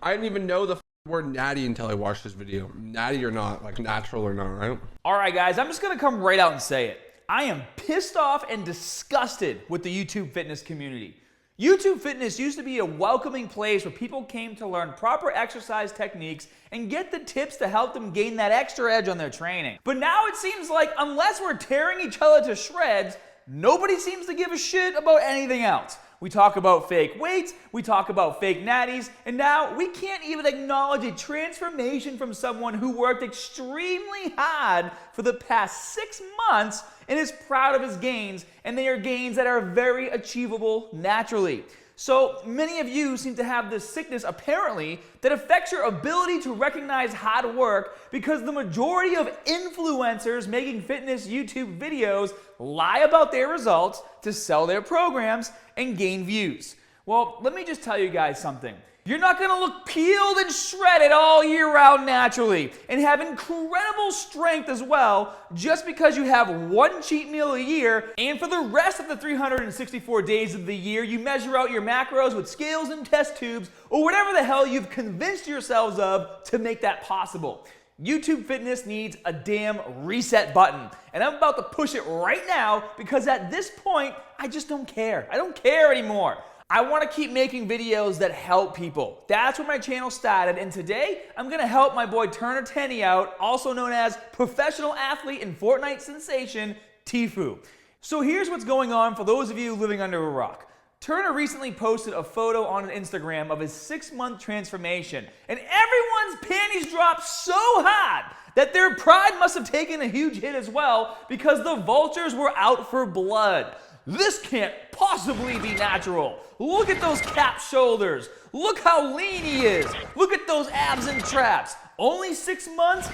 I didn't even know the word natty until I watched this video. Natty or not, like natural or not, right? All right, guys, I'm just gonna come right out and say it. I am pissed off and disgusted with the YouTube fitness community. YouTube fitness used to be a welcoming place where people came to learn proper exercise techniques and get the tips to help them gain that extra edge on their training. But now it seems like unless we're tearing each other to shreds, nobody seems to give a shit about anything else. We talk about fake weights, we talk about fake natties, and now we can't even acknowledge a transformation from someone who worked extremely hard for the past 6 months and is proud of his gains, and they are gains that are very achievable naturally. So many of you seem to have this sickness apparently that affects your ability to recognize hard work because the majority of influencers making fitness YouTube videos lie about their results to sell their programs and gain views. Well, let me just tell you guys something. You're not gonna look peeled and shredded all year round naturally and have incredible strength as well just because you have one cheat meal a year and for the rest of the 364 days of the year you measure out your macros with scales and test tubes or whatever the hell you've convinced yourselves of to make that possible. YouTube fitness needs a damn reset button and I'm about to push it right now because at this point I just don't care. I don't care anymore. I want to keep making videos that help people. That's where my channel started, and today I'm going to help my boy Turner Tenny out, also known as professional athlete and Fortnite sensation, Tfue. So here's what's going on for those of you living under a rock. Turner recently posted a photo on Instagram of his 6-month transformation, and everyone's panties dropped so hard that their pride must have taken a huge hit as well because the vultures were out for blood. This can't possibly be natural. Look at those capped shoulders. Look how lean he is. Look at those abs and traps. Only 6 months?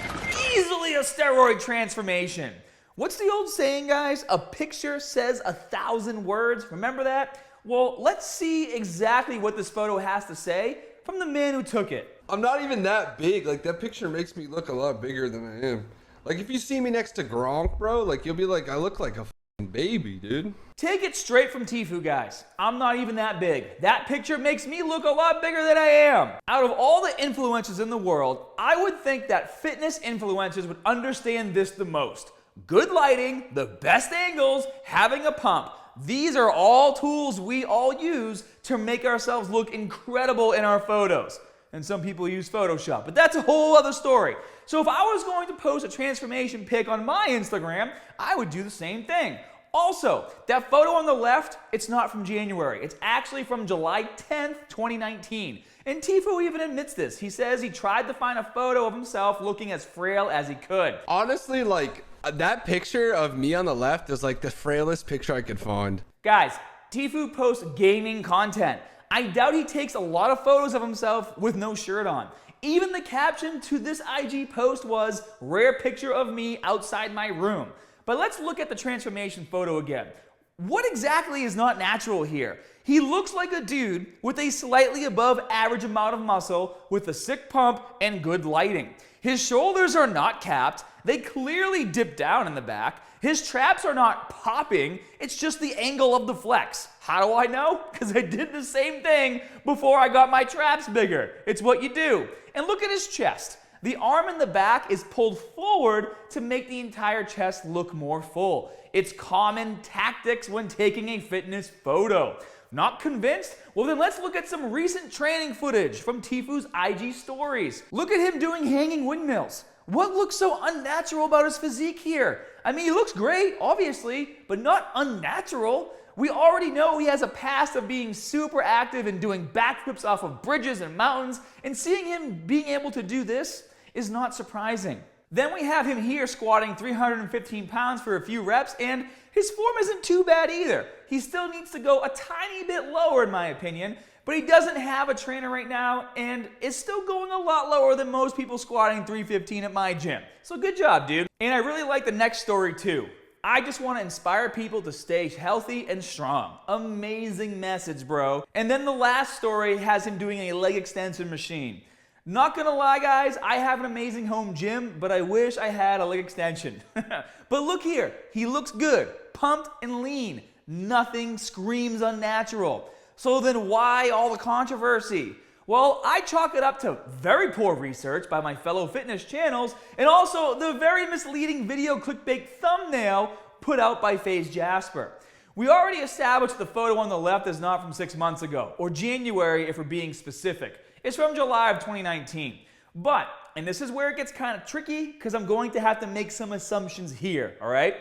Easily a steroid transformation. What's the old saying, guys? A picture says 1,000 words. Remember that? Well, let's see exactly what this photo has to say from the man who took it. I'm not even that big. Like, that picture makes me look a lot bigger than I am. Like, if you see me next to Gronk, bro, like, you'll be like, I look like a baby, dude. Take it straight from Tfue, guys. I'm not even that big. That picture makes me look a lot bigger than I am. Out of all the influencers in the world, I would think that fitness influencers would understand this the most. Good lighting, the best angles, having a pump. These are all tools we all use to make ourselves look incredible in our photos. And some people use Photoshop, but that's a whole other story. So if I was going to post a transformation pic on my Instagram, I would do the same thing. Also, that photo on the left, it's not from January. It's actually from July 10th, 2019. And Tfue even admits this. He says he tried to find a photo of himself looking as frail as he could. Honestly, like, that picture of me on the left is like the frailest picture I could find. Guys, Tfue posts gaming content. I doubt he takes a lot of photos of himself with no shirt on. Even the caption to this IG post was, "Rare picture of me outside my room." But let's look at the transformation photo again. What exactly is not natural here? He looks like a dude with a slightly above average amount of muscle with a sick pump and good lighting. His shoulders are not capped. They clearly dip down in the back. His traps are not popping. It's just the angle of the flex. How do I know? Because I did the same thing before I got my traps bigger. It's what you do. And look at his chest. The arm in the back is pulled forward to make the entire chest look more full. It's common tactics when taking a fitness photo. Not convinced? Well, then let's look at some recent training footage from Tfue's IG stories. Look at him doing hanging windmills. What looks so unnatural about his physique here? I mean, he looks great, obviously, but not unnatural. We already know he has a past of being super active and doing backflips off of bridges and mountains, and seeing him being able to do this is not surprising. Then we have him here squatting 315 pounds for a few reps, and his form isn't too bad either. He still needs to go a tiny bit lower in my opinion, but he doesn't have a trainer right now and is still going a lot lower than most people squatting 315 at my gym. So good job, dude. And I really like the next story too. I just want to inspire people to stay healthy and strong. Amazing message, bro. And then the last story has him doing a leg extension machine. Not gonna lie, guys, I have an amazing home gym, but I wish I had a leg extension. But look here, he looks good, pumped and lean. Nothing screams unnatural. So then why all the controversy? Well, I chalk it up to very poor research by my fellow fitness channels and also the very misleading video clickbait thumbnail put out by FaZe Jasper. We already established the photo on the left is not from 6 months ago, or January if we're being specific. It's from July of 2019. But, and this is where it gets kind of tricky because I'm going to have to make some assumptions here, all right?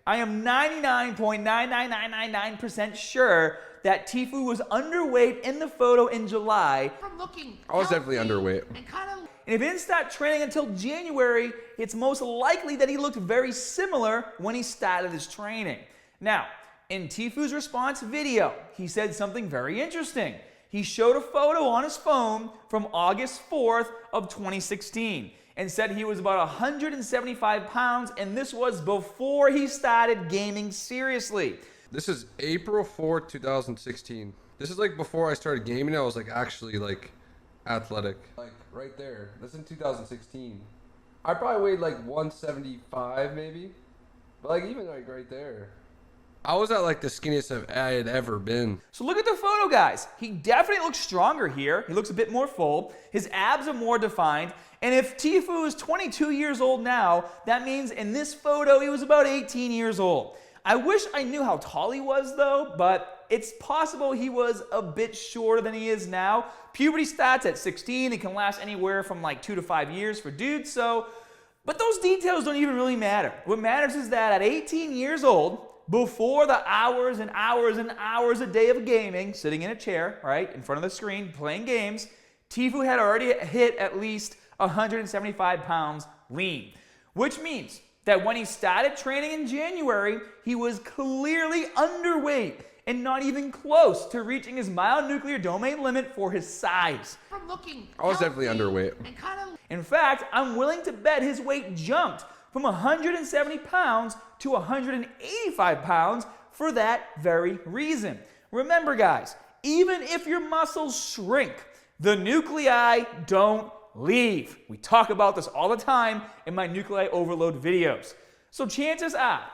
I am 99.99999% sure that Tfue was underweight in the photo in July. I was definitely underweight. And if he didn't start training until January, it's most likely that he looked very similar when he started his training. Now, in Tfue's response video, he said something very interesting. He showed a photo on his phone from August 4th of 2016 and said he was about 175 pounds, and this was before he started gaming seriously. This is April 4th, 2016. This is like before I started gaming. I was like actually like athletic. Like right there. That's in 2016. I probably weighed like 175 maybe. But like even like right there. I was at like the skinniest I had ever been. So look at the photo, guys. He definitely looks stronger here. He looks a bit more full. His abs are more defined. And if Tfue is 22 years old now, that means in this photo he was about 18 years old. I wish I knew how tall he was though, but it's possible he was a bit shorter than he is now. Puberty starts at 16. It can last anywhere from like 2 to 5 years for dudes, so... But those details don't even really matter. What matters is that at 18 years old, before the hours and hours and hours a day of gaming, sitting in a chair, right, in front of the screen, playing games, Tfue had already hit at least 175 pounds lean, which means that when he started training in January, he was clearly underweight and not even close to reaching his myonuclear domain limit for his size. I was definitely underweight. In fact, I'm willing to bet his weight jumped from 170 pounds to 185 pounds for that very reason. Remember, guys, even if your muscles shrink, the nuclei don't leave. We talk about this all the time in my nuclei overload videos. So chances are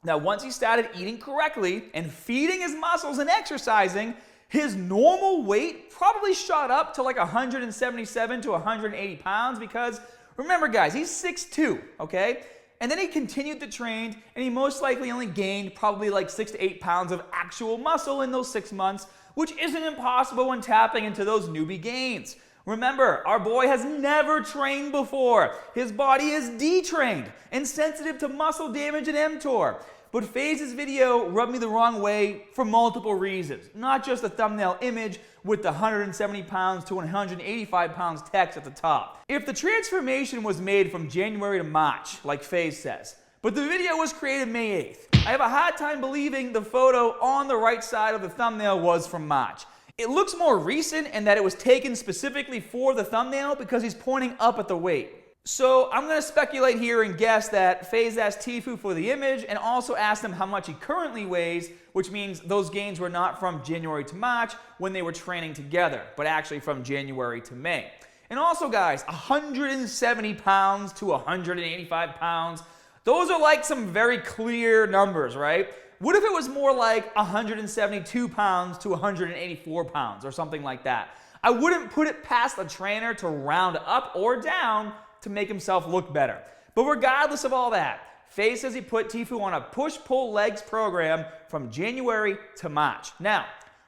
that once he started eating correctly and feeding his muscles and exercising, his normal weight probably shot up to like 177 to 180 pounds because remember, guys, he's 6'2", okay? And then he continued to train, and he most likely only gained probably like 6 to 8 pounds of actual muscle in those 6 months, which isn't impossible when tapping into those newbie gains. Remember, our boy has never trained before. His body is detrained and sensitive to muscle damage and mTOR. But FaZe's video rubbed me the wrong way for multiple reasons. Not just the thumbnail image with the 170 pounds to 185 pounds text at the top. If the transformation was made from January to March, like FaZe says, but the video was created May 8th, I have a hard time believing the photo on the right side of the thumbnail was from March. It looks more recent in that it was taken specifically for the thumbnail because he's pointing up at the weight. So I'm going to speculate here and guess that FaZe asked Tfue for the image and also asked him how much he currently weighs, which means those gains were not from January to March when they were training together, but actually from January to May. And also, guys, 170 pounds to 185 pounds, those are like some very clear numbers, right? What if it was more like 172 pounds to 184 pounds or something like that? I wouldn't put it past the trainer to round up or down to make himself look better. But regardless of all that, FaZe says he put Tfue on a push-pull legs program from January to March. Now,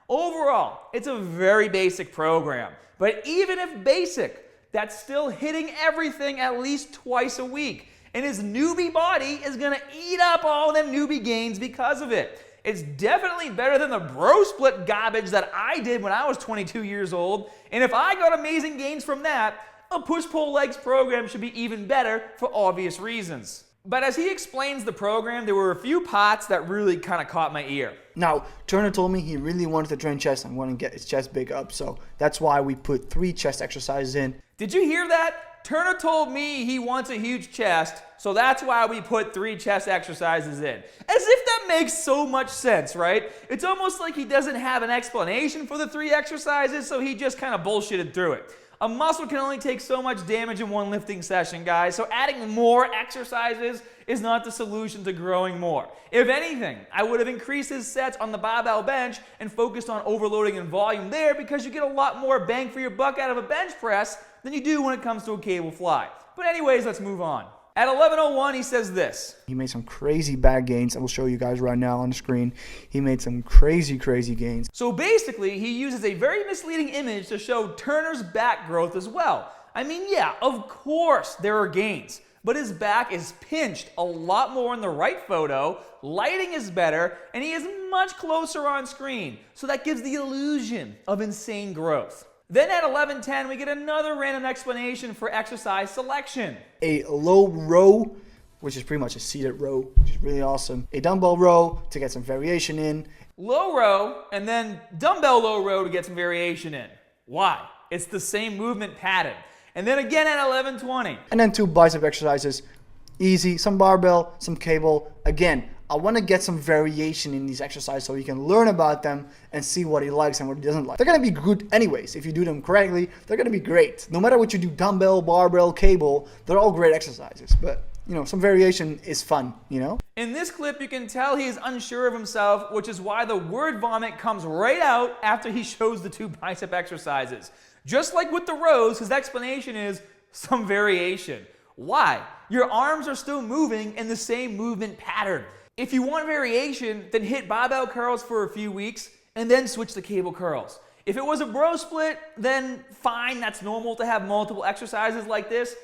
overall, it's a very basic program. But even if basic, that's still hitting everything at least twice a week. And his newbie body is gonna eat up all them newbie gains because of it. It's definitely better than the bro split garbage that I did when I was 22 years old. And if I got amazing gains from that, a push-pull legs program should be even better for obvious reasons. But as he explains the program, there were a few parts that really kind of caught my ear. Now, Turner told me he really wanted to train chest and want to get his chest big up, so that's why we put 3 chest exercises in. Did you hear that? Turner told me he wants a huge chest, so that's why we put 3 chest exercises in. As if that makes so much sense, right? It's almost like he doesn't have an explanation for the 3 exercises, so he just kind of bullshitted through it. A muscle can only take so much damage in one lifting session, guys, so adding more exercises is not the solution to growing more. If anything, I would have increased his sets on the barbell bench and focused on overloading and volume there, because you get a lot more bang for your buck out of a bench press than you do when it comes to a cable fly. But anyways, let's move on. At 11:01, he says this. He made some crazy bad gains. I will show you guys right now on the screen. He made some crazy gains. So basically, he uses a very misleading image to show Turner's back growth as well. I mean, yeah, of course there are gains, but his back is pinched a lot more in the right photo, lighting is better, and he is much closer on screen, so that gives the illusion of insane growth. Then at 11:10, we get another random explanation for exercise selection. A low row, which is pretty much a seated row, which is really awesome. A dumbbell row to get some variation in. Low row, and then dumbbell low row to get some variation in. Why? It's the same movement pattern. And then again at 11:20. And then 2 bicep exercises. Easy, some barbell, some cable. Again, I want to get some variation in these exercises so he can learn about them and see what he likes and what he doesn't like. They're going to be good anyways. If you do them correctly, they're going to be great. No matter what you do, dumbbell, barbell, cable, they're all great exercises. But, you know, some variation is fun, you know? In this clip, you can tell he is unsure of himself, which is why the word vomit comes right out after he shows the 2 bicep exercises. Just like with the rows, his explanation is some variation. Why? Your arms are still moving in the same movement pattern. If you want variation, then hit barbell curls for a few weeks and then switch to cable curls. If it was a bro split, then fine, that's normal to have multiple exercises like this.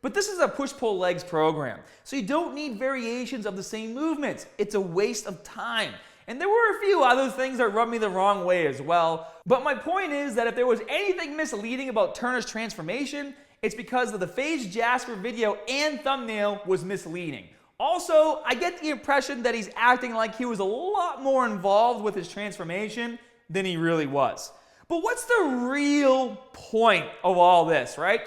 But this is a push-pull legs program, so you don't need variations of the same movements. It's a waste of time. And there were a few other things that rubbed me the wrong way as well. But my point is that if there was anything misleading about Turner's transformation, it's because of the FaZe Jasper video and thumbnail was misleading. Also, I get the impression that he's acting like he was a lot more involved with his transformation than he really was. But what's the real point of all this, right?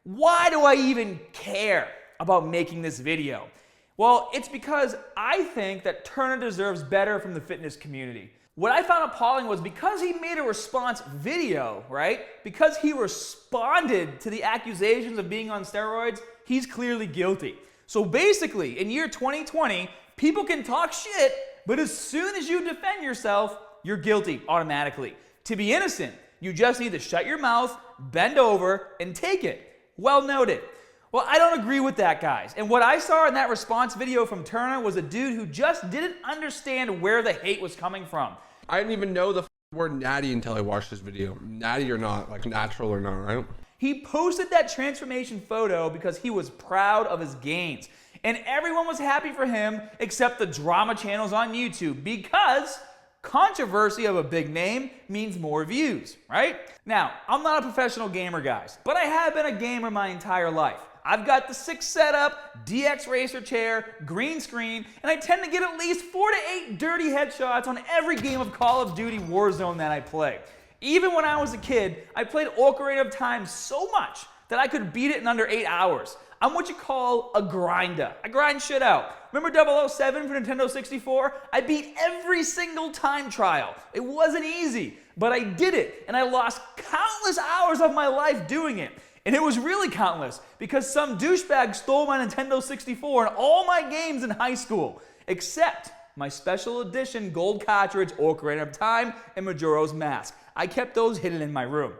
Why do I even care about making this video? Well, it's because I think that Turner deserves better from the fitness community. What I found appalling was because he made a response video, right? Because he responded to the accusations of being on steroids, he's clearly guilty. So basically, in year 2020, people can talk shit, but as soon as you defend yourself, you're guilty automatically. To be innocent, you just need to shut your mouth, bend over, and take it. Well noted. Well, I don't agree with that, guys. And what I saw in that response video from Turner was a dude who just didn't understand where the hate was coming from. I didn't even know the word natty until I watched this video. Natty or not, like natural or not, right? He posted that transformation photo because he was proud of his gains. And everyone was happy for him except the drama channels on YouTube, because controversy of a big name means more views, right? Now, I'm not a professional gamer, guys, but I have been a gamer my entire life. I've got the 6 setup, DX racer chair, green screen, and I tend to get at least 4 to 8 dirty headshots on every game of Call of Duty Warzone that I play. Even when I was a kid, I played Ocarina of Time so much that I could beat it in under 8 hours. I'm what you call a grinder. I grind shit out. Remember 007 for Nintendo 64? I beat every single time trial. It wasn't easy, but I did it, and I lost countless hours of my life doing it. And it was really countless, because some douchebag stole my Nintendo 64 and all my games in high school, except my special edition gold cartridge, Ocarina of Time, and Majora's Mask. I kept those hidden in my room.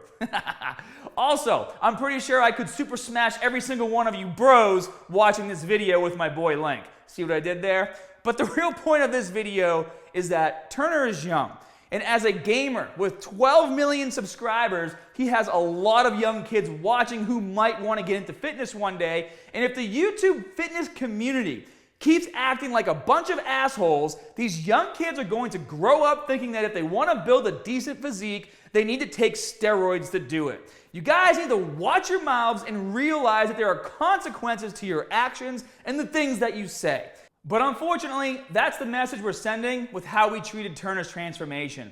Also, I'm pretty sure I could super smash every single one of you bros watching this video with my boy Link. See what I did there? But the real point of this video is that Turner is young. And as a gamer with 12 million subscribers, he has a lot of young kids watching who might want to get into fitness one day. And if the YouTube fitness community keeps acting like a bunch of assholes, these young kids are going to grow up thinking that if they want to build a decent physique, they need to take steroids to do it. You guys need to watch your mouths and realize that there are consequences to your actions and the things that you say. But unfortunately, that's the message we're sending with how we treated Turner's transformation.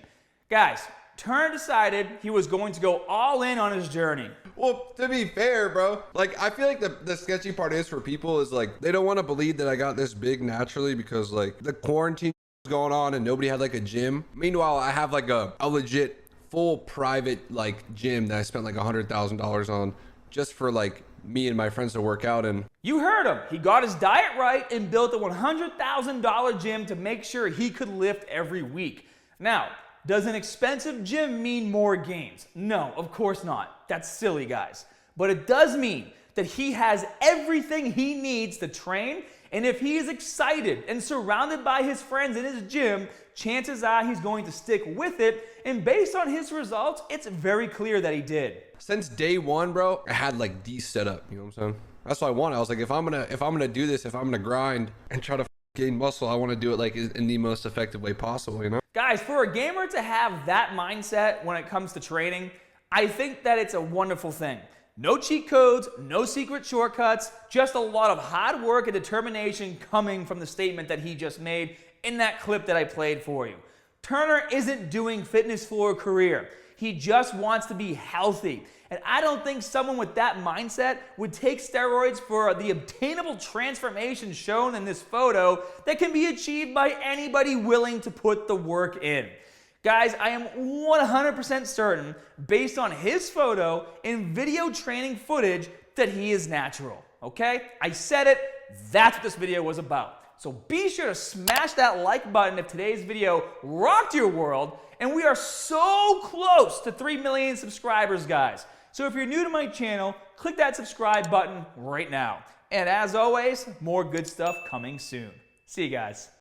Guys, Turner decided he was going to go all in on his journey. Well, to be fair, bro, like, I feel like the sketchy part is for people is, like, they don't want to believe that I got this big naturally because, like, the quarantine was going on and nobody had, like, a gym. Meanwhile, I have, like, a legit full private, like, gym that I spent, like, $100,000 on just for like me and my friends to work out in. You heard him. He got his diet right and built a $100,000 gym to make sure he could lift every week. Now, does an expensive gym mean more gains? No, of course not. That's silly, guys. But it does mean that he has everything he needs to train, and if he is excited and surrounded by his friends in his gym, chances are he's going to stick with it, and based on his results, it's very clear that he did. Since day one, bro, I had like these set up, you know what I'm saying? That's what I want. I was like, if I'm gonna do this, if I'm gonna grind and try to gain muscle, I want to do it like in the most effective way possible, you know? Guys, for a gamer to have that mindset when it comes to training, I think that it's a wonderful thing. No cheat codes, no secret shortcuts, just a lot of hard work and determination coming from the statement that he just made in that clip that I played for you. Turner isn't doing fitness for a career. He just wants to be healthy. And I don't think someone with that mindset would take steroids for the obtainable transformation shown in this photo that can be achieved by anybody willing to put the work in. Guys, I am 100% certain, based on his photo and video training footage, that he is natural, okay? I said it, that's what this video was about. So be sure to smash that like button if today's video rocked your world, and we are so close to 3 million subscribers, guys. So if you're new to my channel, click that subscribe button right now. And as always, more good stuff coming soon. See you guys.